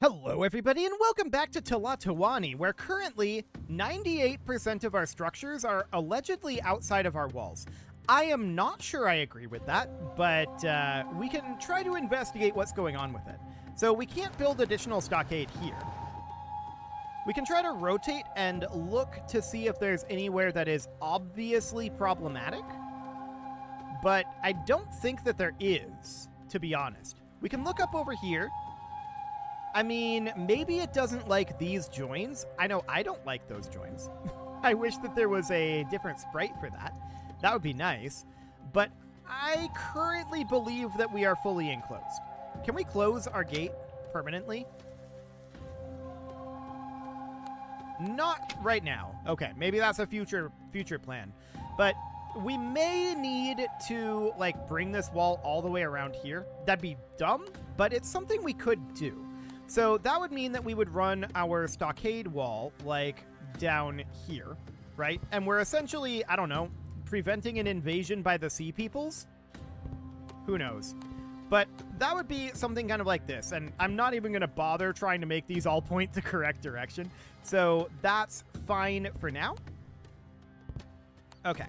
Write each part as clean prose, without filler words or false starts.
Hello everybody and welcome back to Tlatoani, where currently 98% of our structures are allegedly outside of our walls. I am not sure I agree with that, but we can try to investigate what's going on with it. So we can't build additional stockade here. We can try to rotate and look to see if there's anywhere that is obviously problematic, but I don't think that there is, to be honest. We can look up over here. I mean, maybe it doesn't like these joins. I know I don't like those joins. I wish that there was a different sprite for that. That would be nice. But I currently believe that we are fully enclosed. Can we close our gate permanently? Not right now. Okay, maybe that's a future plan. But we may need to, like, bring this wall all the way around here. That'd be dumb, but it's something we could do. So that would mean that we would run our stockade wall, like, down here, right? And we're essentially, I don't know, preventing an invasion by the sea peoples? Who knows? But that would be something kind of like this, and I'm not even going to bother trying to make these all point the correct direction. So that's fine for now. Okay,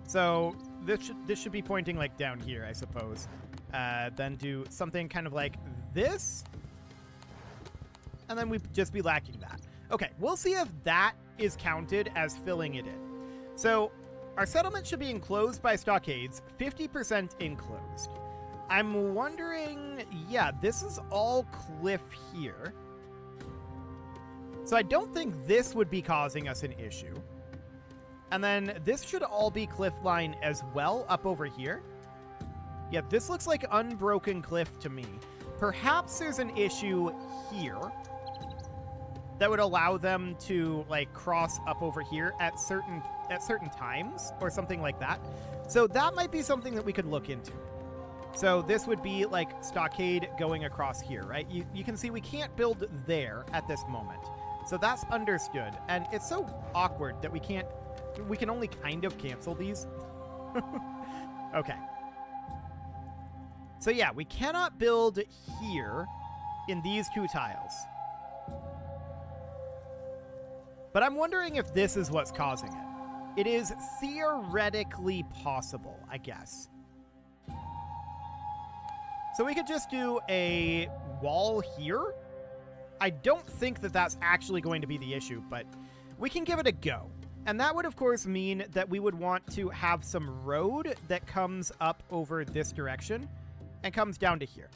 so this should be pointing, like, down here, I suppose. Then do something kind of like this. And then we'd just be lacking that. Okay, we'll see if that is counted as filling it in. So our settlement should be enclosed by stockades, 50% enclosed. I'm wondering, yeah, this is all cliff here. So I don't think this would be causing us an issue. And then this should all be cliff line as well up over here. Yeah, this looks like unbroken cliff to me. Perhaps there's an issue here that would allow them to, like, cross up over here at certain times or something like that. So that might be something that we could look into. So this would be like stockade going across here, right? You can see we can't build there at this moment. So that's understood. And it's so awkward that we can only kind of cancel these. Okay. So yeah, we cannot build here in these two tiles. But I'm wondering if this is what's causing it. It is theoretically possible, I guess. So we could just do a wall here. I don't think that that's actually going to be the issue, but we can give it a go. And that would, of course, mean that we would want to have some road that comes up over this direction and comes down to here.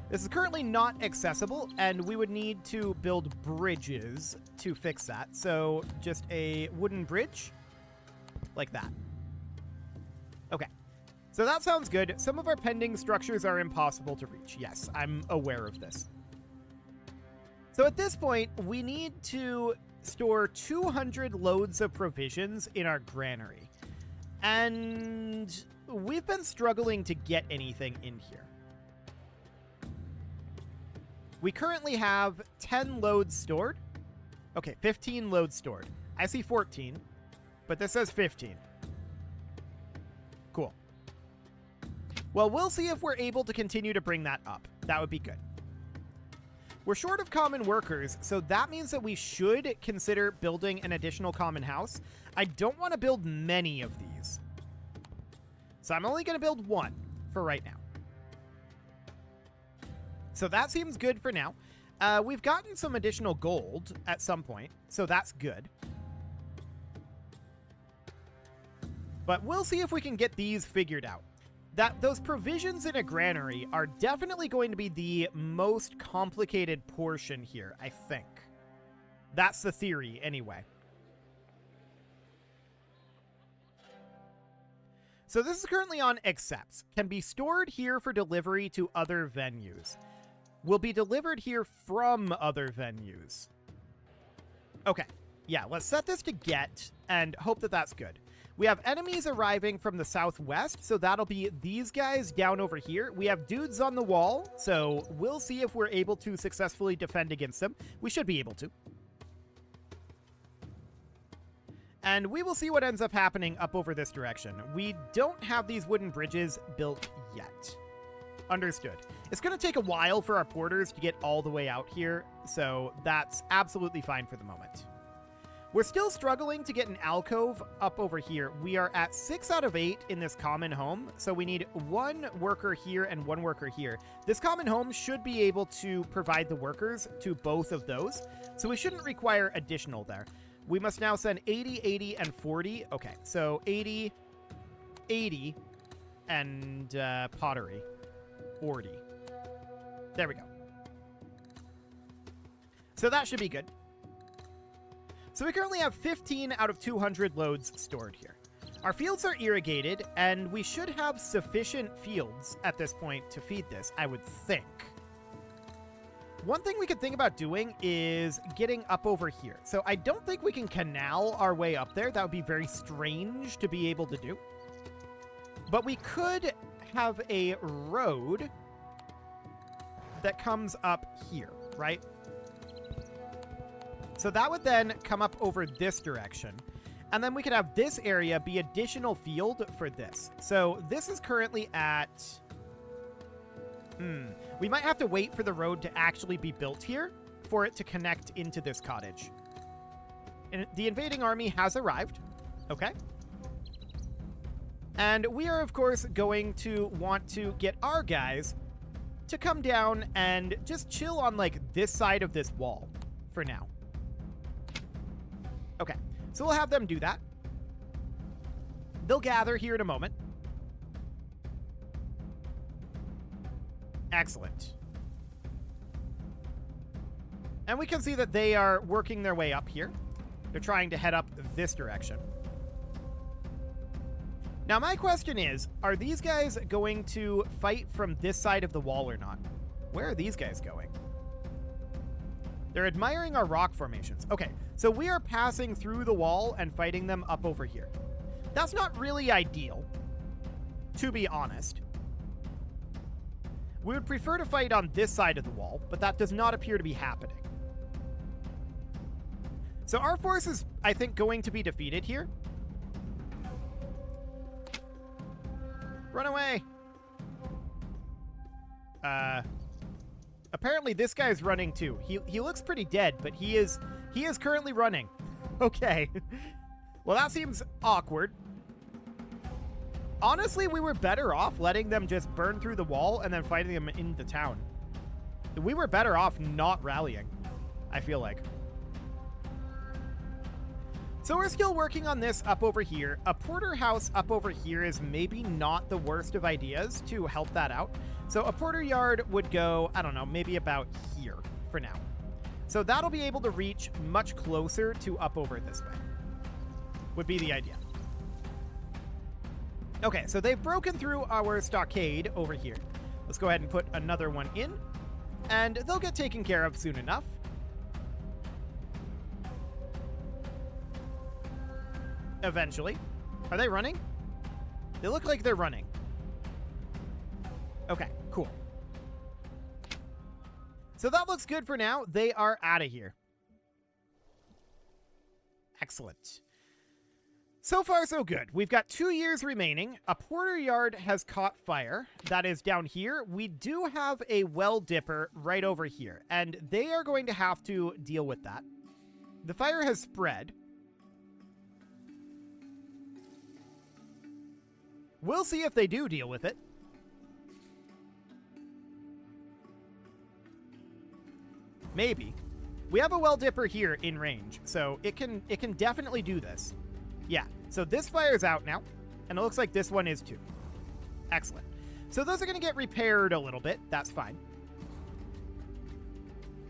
This is currently not accessible, and we would need to build bridges to fix that. So just a wooden bridge like that. Okay, so that sounds good. Some of our pending structures are impossible to reach. Yes, I'm aware of this. So at this point, we need to store 200 loads of provisions in our granary. And we've been struggling to get anything in here. We currently have 10 loads stored. Okay, 15 loads stored. I see 14, but this says 15. Cool. Well, we'll see if we're able to continue to bring that up. That would be good. We're short of common workers, so that means that we should consider building an additional common house. I don't want to build many of these. So I'm only going to build one for right now. So that seems good for now. We've gotten some additional gold at some point, so that's good. But we'll see if we can get these figured out. Those provisions in a granary are definitely going to be the most complicated portion here, I think. That's the theory, anyway. So this is currently on accepts. Can be stored here for delivery to other venues. Will be delivered here from other venues. Okay, yeah, let's set this to get and hope that that's good. We have enemies arriving from the southwest, so that'll be these guys down over here. We have dudes on the wall, so we'll see if we're able to successfully defend against them. We should be able to. And we will see what ends up happening up over this direction. We don't have these wooden bridges built yet. Understood. It's going to take a while for our porters to get all the way out here, so that's absolutely fine for the moment. We're still struggling to get an alcove up over here. We are at 6 out of 8 in this common home, so we need 1 worker here and 1 worker here. This common home should be able to provide the workers to both of those, so we shouldn't require additional there. We must now send 80, 80, and 40. Okay, so 80, 80, and pottery. 40. There we go. So that should be good. So we currently have 15 out of 200 loads stored here. Our fields are irrigated, and we should have sufficient fields at this point to feed this, I would think. One thing we could think about doing is getting up over here. So I don't think we can canal our way up there. That would be very strange to be able to do. But we could have a road that comes up here, right? So that would then come up over this direction. And then we could have this area be additional field for this. So this is currently at... We might have to wait for the road to actually be built here for it to connect into this cottage. And the invading army has arrived. Okay. And we are, of course, going to want to get our guys to come down and just chill on, like, this side of this wall for now. Okay, so we'll have them do that. They'll gather here in a moment. Excellent. And we can see that they are working their way up here. They're trying to head up this direction. Now, my question is, are these guys going to fight from this side of the wall or not? Where are these guys going? They're admiring our rock formations. Okay, so we are passing through the wall and fighting them up over here. That's not really ideal, to be honest. We would prefer to fight on this side of the wall, but that does not appear to be happening. So our force is, I think, going to be defeated here. Run away! Apparently this guy's running too. He looks pretty dead, but he is currently running. Okay. Well, that seems awkward. Honestly, we were better off letting them just burn through the wall and then fighting them in the town. We were better off not rallying, I feel like. So we're still working on this up over here. A porterhouse up over here is maybe not the worst of ideas to help that out. So a porter yard would go, I don't know, maybe about here for now. So that'll be able to reach much closer to up over this way. Would be the idea. Okay, so they've broken through our stockade over here. Let's go ahead and put another one in, and they'll get taken care of soon enough. Eventually. Are they running? They look like they're running. Okay, cool. So that looks good for now. They are out of here. Excellent. So far, so good. We've got 2 years remaining. A porter yard has caught fire. That is down here. We do have a well dipper right over here, and they are going to have to deal with that. The fire has spread. We'll see if they do deal with it. Maybe. We have a well dipper here in range, so it can definitely do this. Yeah, so this fire's out now, and it looks like this one is too. Excellent. So those are going to get repaired a little bit. That's fine.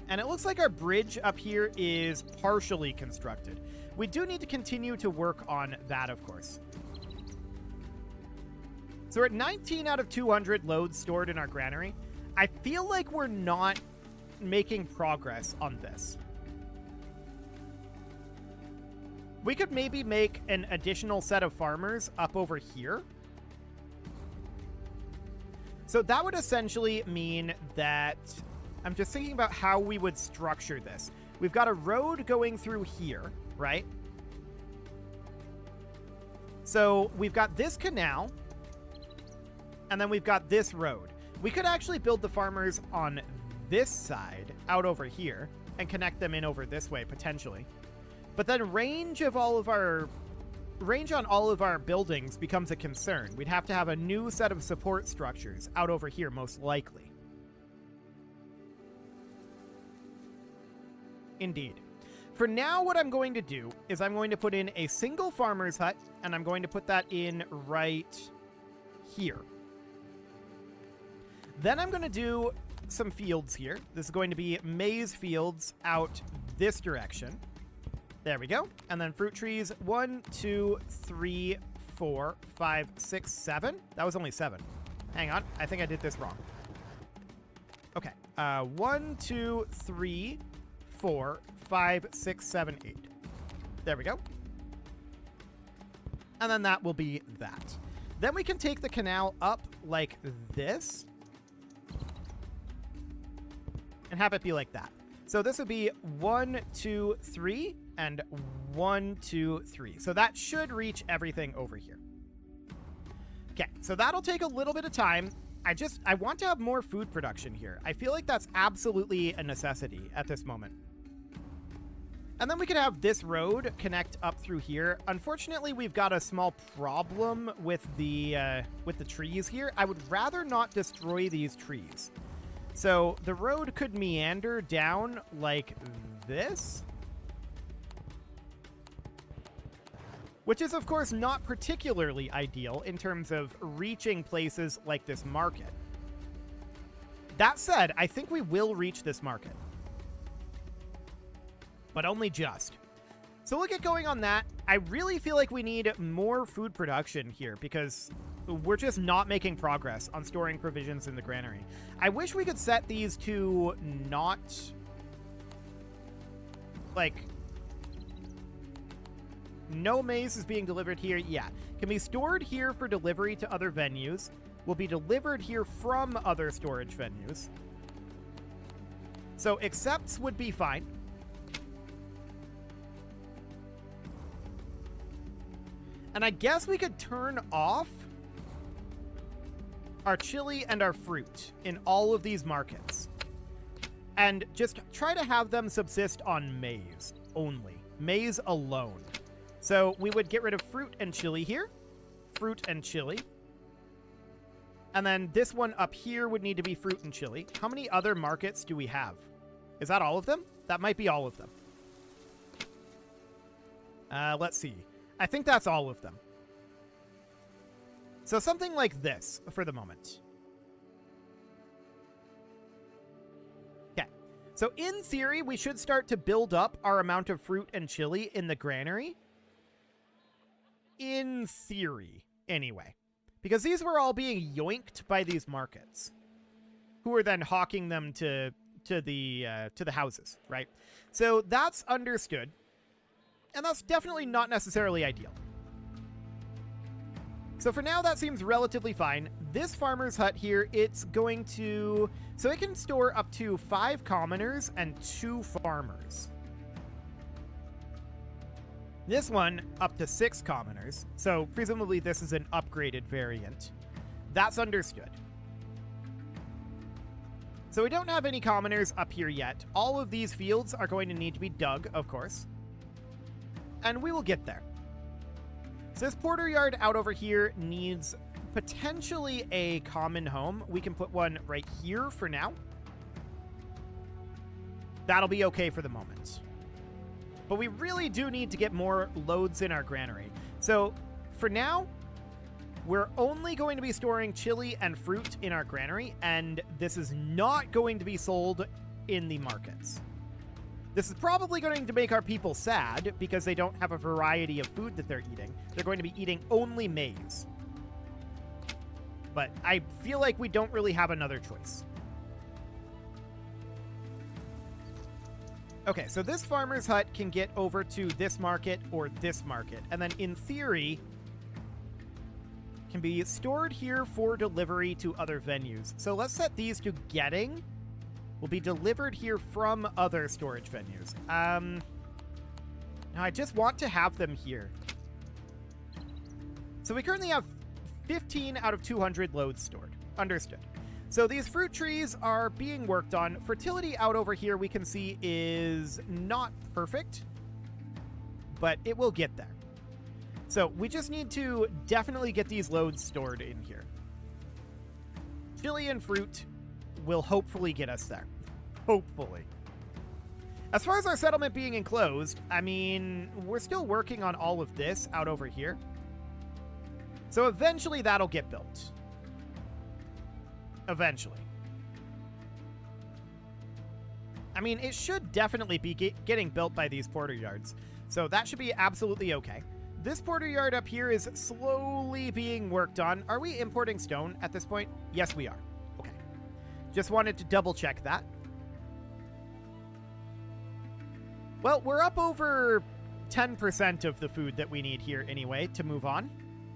And it looks like our bridge up here is partially constructed. We do need to continue to work on that, of course. So we're at 19 out of 200 loads stored in our granary. I feel like we're not making progress on this. We could maybe make an additional set of farmers up over here. So that would essentially mean that... I'm just thinking about how we would structure this. We've got a road going through here, right? So we've got this canal, and then we've got this road. We could actually build the farmers on this side out over here and connect them in over this way potentially. But then range on all of our buildings becomes a concern. We'd have to have a new set of support structures out over here most likely. Indeed. For now, what I'm going to do is I'm going to put in a single farmer's hut, and I'm going to put that in right here. Then I'm going to do some fields here. This is going to be maize fields out this direction. There we go. And then fruit trees, 1, 2, 3, 4, 5, 6, 7. That was only 7. Hang on. I think I did this wrong. Okay. 1, 2, 3, 4, 5, 6, 7, 8. There we go. And then that will be that. Then we can take the canal up like this and have it be like that. So this would be 1, 2, 3, and 1, 2, 3. So that should reach everything over here. Okay, so that'll take a little bit of time. I want to have more food production here. I feel like that's absolutely a necessity at this moment. And then we could have this road connect up through here. Unfortunately, we've got a small problem with the trees here. I would rather not destroy these trees. So the road could meander down like this. Which is, of course, not particularly ideal in terms of reaching places like this market. That said, I think we will reach this market. But only just. So we'll get going on that. I really feel like we need more food production here because we're just not making progress on storing provisions in the granary. I wish we could set these to not, like, no maize is being delivered here. Yeah. Can be stored here for delivery to other venues. Will be delivered here from other storage venues. So accepts would be fine. And I guess we could turn off our chili and our fruit in all of these markets. And just try to have them subsist on maize only. Maize alone. So we would get rid of fruit and chili here. Fruit and chili. And then this one up here would need to be fruit and chili. How many other markets do we have? Is that all of them? That might be all of them. Let's see. I think that's all of them. So something like this for the moment. Okay. So in theory, we should start to build up our amount of fruit and chili in the granary. In theory, anyway. Because these were all being yoinked by these markets. Who are then hawking them to the houses, right? So that's understood. And that's definitely not necessarily ideal. So for now, that seems relatively fine. This farmer's hut here, it's going to... So it can store up to 5 commoners and 2 farmers. This one, up to 6 commoners. So presumably this is an upgraded variant. That's understood. So we don't have any commoners up here yet. All of these fields are going to need to be dug, of course. And we will get there. So this porter yard out over here needs potentially a common home. We can put one right here for now. That'll be okay for the moment. But we really do need to get more loads in our granary. So for now, we're only going to be storing chili and fruit in our granary, and this is not going to be sold in the markets. This is probably going to make our people sad because they don't have a variety of food that they're eating. They're going to be eating only maize. But I feel like we don't really have another choice. Okay, so this farmer's hut can get over to this market or this market. And then in theory, can be stored here for delivery to other venues. So let's set these to getting. Will be delivered here from other storage venues. Now I just want to have them here. So we currently have 15 out of 200 loads stored. Understood. So these fruit trees are being worked on. Fertility out over here we can see is not perfect, but it will get there. So we just need to definitely get these loads stored in here. Chili and fruit will hopefully get us there. Hopefully. As far as our settlement being enclosed, I mean, we're still working on all of this out over here. So eventually that'll get built. Eventually. I mean, it should definitely be getting built by these porter yards. So that should be absolutely okay. This porter yard up here is slowly being worked on. Are we importing stone at this point? Yes, we are. Okay. Just wanted to double check that. Well, we're up over 10% of the food that we need here anyway to move on.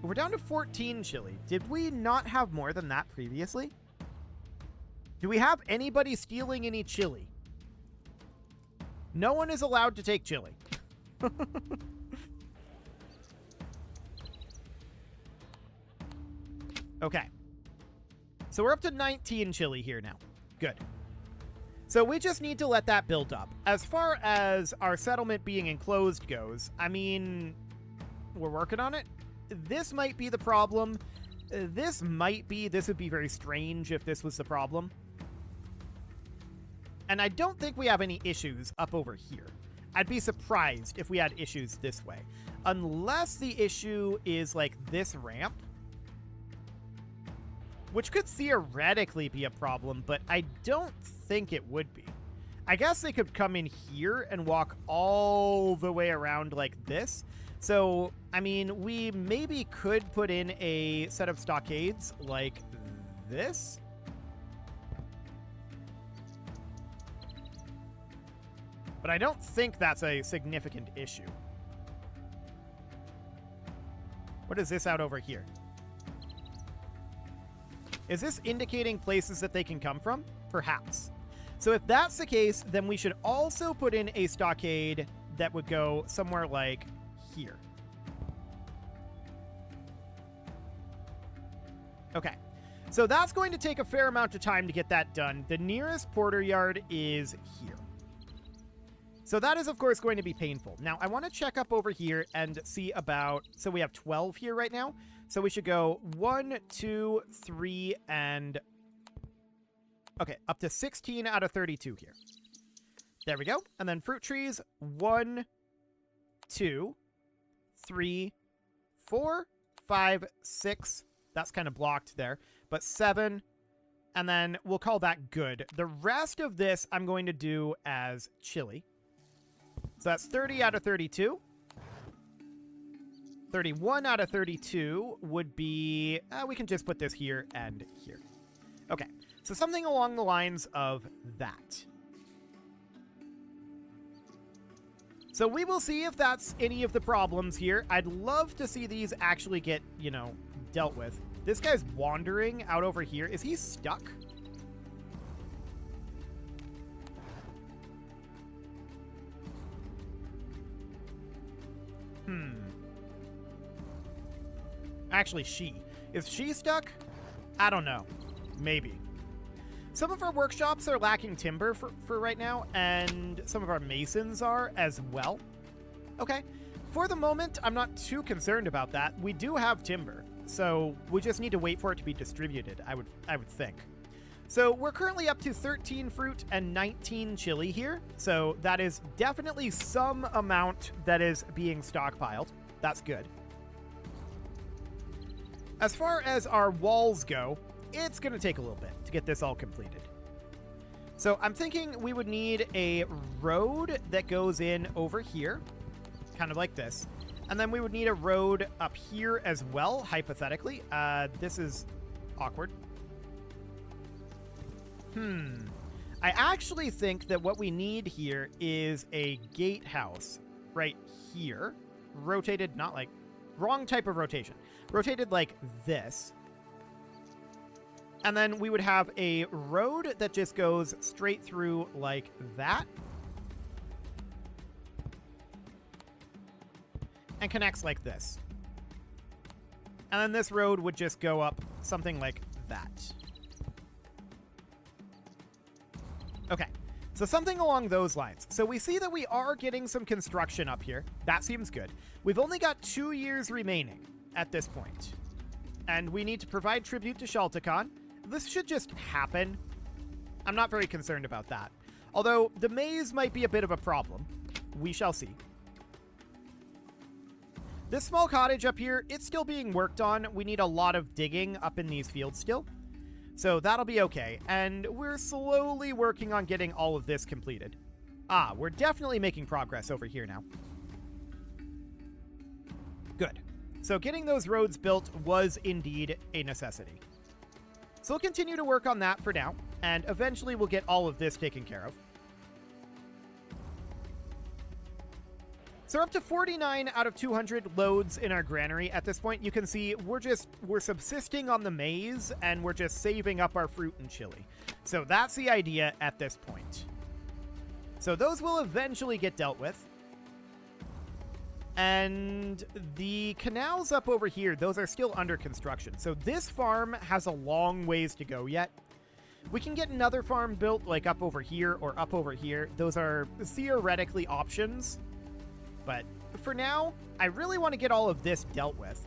We're down to 14 chili. Did we not have more than that previously? Do we have anybody stealing any chili? No one is allowed to take chili. Okay. So we're up to 19 chili here now. Good. So we just need to let that build up. As far as our settlement being enclosed goes, I mean, we're working on it. This might be the problem. This would be very strange if this was the problem. And I don't think we have any issues up over here. I'd be surprised if we had issues this way. Unless the issue is like this ramp, which could theoretically be a problem, but I don't think it would be. I guess they could come in here and walk all the way around like this. So, I mean, we maybe could put in a set of stockades like this. But I don't think that's a significant issue. What is this out over here? Is this indicating places that they can come from? Perhaps. So if that's the case, then we should also put in a stockade that would go somewhere like here. Okay. So that's going to take a fair amount of time to get that done. The nearest porter yard is here. So that is, of course, going to be painful. Now, I want to check up over here and see about... So we have 12 here right now. So we should go 1, 2, 3, and... Okay, up to 16 out of 32 here. There we go. And then fruit trees, 1, 2, 3, 4, 5, 6. That's kind of blocked there. But 7, and then we'll call that good. The rest of this I'm going to do as chili. So that's 30 out of 32. 31 out of 32 would be... we can just put this here and here. Okay, so something along the lines of that. So we will see if that's any of the problems here. I'd love to see these actually get, you know, dealt with. This guy's wandering out over here. Is he stuck? Actually, is she stuck? I don't know. Maybe. Some of our workshops are lacking timber for right now, and some of our masons are as well. Okay. For the moment, I'm not too concerned about that. We do have timber, so we just need to wait for it to be distributed, I would think. So we're currently up to 13 fruit and 19 chili here, so that is definitely some amount that is being stockpiled. That's good. As far as our walls go, it's going to take a little bit to get this all completed. So I'm thinking we would need a road that goes in over here, kind of like this. And then we would need a road up here as well, hypothetically. This is awkward. I actually think that what we need here is a gatehouse right here. Rotated, not like... Wrong type of rotation. Rotated like this. And then we would have a road that just goes straight through like that. And connects like this. And then this road would just go up something like that. Okay, so something along those lines. So we see that we are getting some construction up here. That seems good. We've only got 2 years remaining at this point. And we need to provide tribute to Shaltakan. This should just happen. I'm not very concerned about that. Although the maze might be a bit of a problem. We shall see. This small cottage up here, it's still being worked on. We need a lot of digging up in these fields still. So that'll be okay. And we're slowly working on getting all of this completed. Ah, we're definitely making progress over here now. Good. So getting those roads built was indeed a necessity. So we'll continue to work on that for now, and eventually we'll get all of this taken care of. So we're up to 49 out of 200 loads in our granary at this point. You can see we're subsisting on the maize, and we're just saving up our fruit and chili. So that's the idea at this point. So those will eventually get dealt with. And the canals up over here, those are still under construction. So this farm has a long ways to go yet. We can get another farm built like up over here or up over here. Those are theoretically options. But for now, I really want to get all of this dealt with.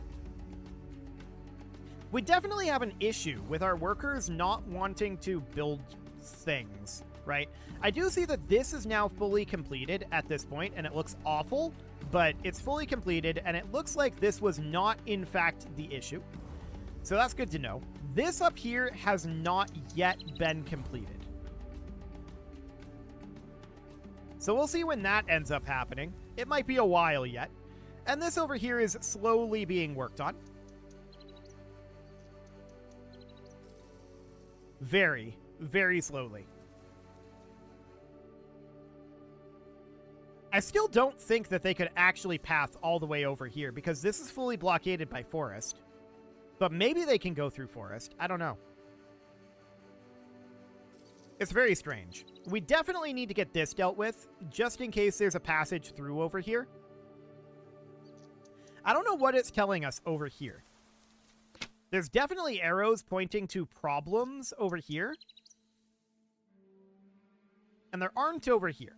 We definitely have an issue with our workers not wanting to build things, right? I do see that this is now fully completed at this point, and it looks awful, but it's fully completed, and it looks like this was not, in fact, the issue. So that's good to know. This up here has not yet been completed. So we'll see when that ends up happening. It might be a while yet. And this over here is slowly being worked on. Very, very slowly. I still don't think that they could actually path all the way over here because this is fully blockaded by forest. But maybe they can go through forest. I don't know. It's very strange. We definitely need to get this dealt with, just in case there's a passage through over here. I don't know what it's telling us over here. There's definitely arrows pointing to problems over here. And there aren't over here.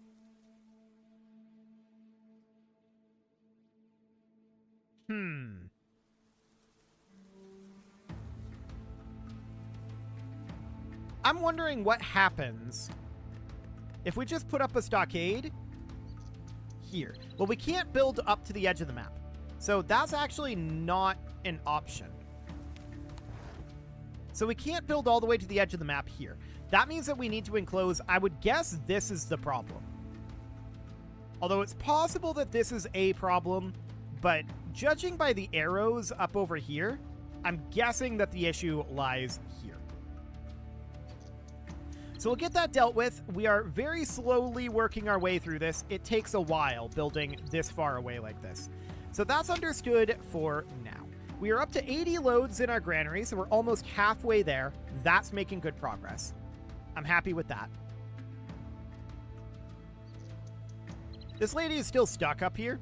I'm wondering what happens if we just put up a stockade here. Well, we can't build up to the edge of the map. So that's actually not an option. So we can't build all the way to the edge of the map here. That means that we need to enclose. I would guess this is the problem. Although it's possible that this is a problem, but judging by the arrows up over here, I'm guessing that the issue lies here. So we'll get that dealt with. We are very slowly working our way through this. It takes a while building this far away like this. So that's understood for now. We are up to 80 loads in our granary, so we're almost halfway there. That's making good progress. I'm happy with that. This lady is still stuck up here.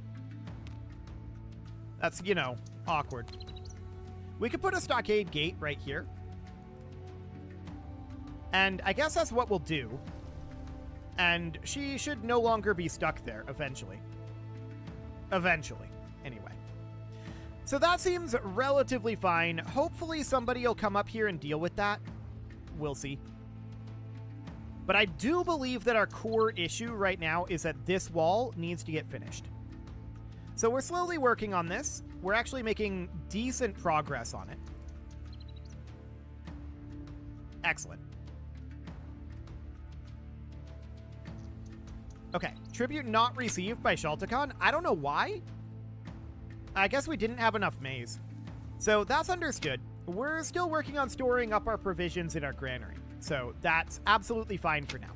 That's, you know, awkward. We could put a stockade gate right here. And I guess that's what we'll do. And she should no longer be stuck there eventually. Eventually, anyway. So that seems relatively fine. Hopefully somebody will come up here and deal with that. We'll see. But I do believe that our core issue right now is that this wall needs to get finished. So we're slowly working on this. We're actually making decent progress on it. Excellent. Okay, tribute not received by Shaltakan. I don't know why. I guess we didn't have enough maize. So that's understood. We're still working on storing up our provisions in our granary. So that's absolutely fine for now.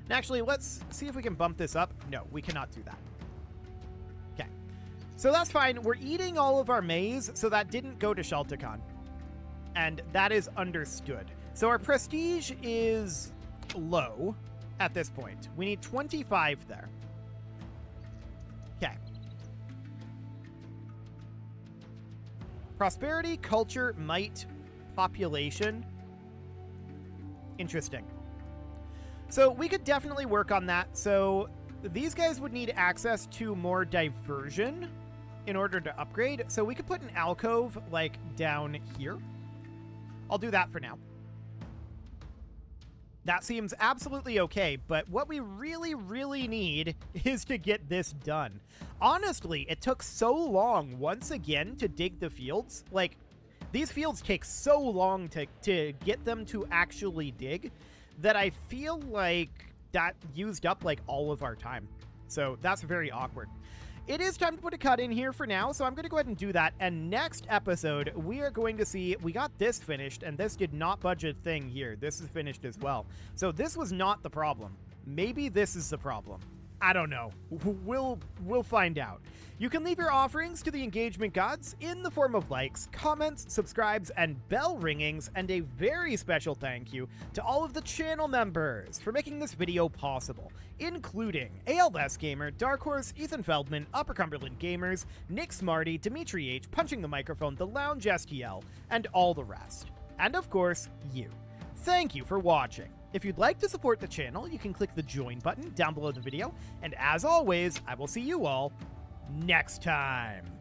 And actually, let's see if we can bump this up. No, we cannot do that. Okay. So that's fine. We're eating all of our maize, so that didn't go to Shaltakan. And that is understood. So our prestige is low at this point. We need 25 there. Okay. Prosperity, culture, might, population. Interesting. So we could definitely work on that. So these guys would need access to more diversion in order to upgrade. So we could put an alcove like down here. I'll do that for now. That seems absolutely okay, but what we really, really need is to get this done. Honestly, it took so long once again to dig the fields. Like, these fields take so long to get them to actually dig that I feel like that used up like all of our time. So that's very awkward. It is time to put a cut in here for now, so I'm going to go ahead and do that. And next episode, we are going to see, we got this finished, and this did not budge a thing here. This is finished as well. So this was not the problem. Maybe this is the problem. I don't know. We'll find out. You can leave your offerings to the engagement gods in the form of likes, comments, subscribes, and bell ringings, and a very special thank you to all of the channel members for making this video possible, including ALS Gamer, Dark Horse, Ethan Feldman, Upper Cumberland Gamers, Nick Smarty, Dimitri H, Punching the Microphone, The Lounge STL, and all the rest. And of course, you. Thank you for watching. If you'd like to support the channel, you can click the join button down below the video, and as always, I will see you all next time.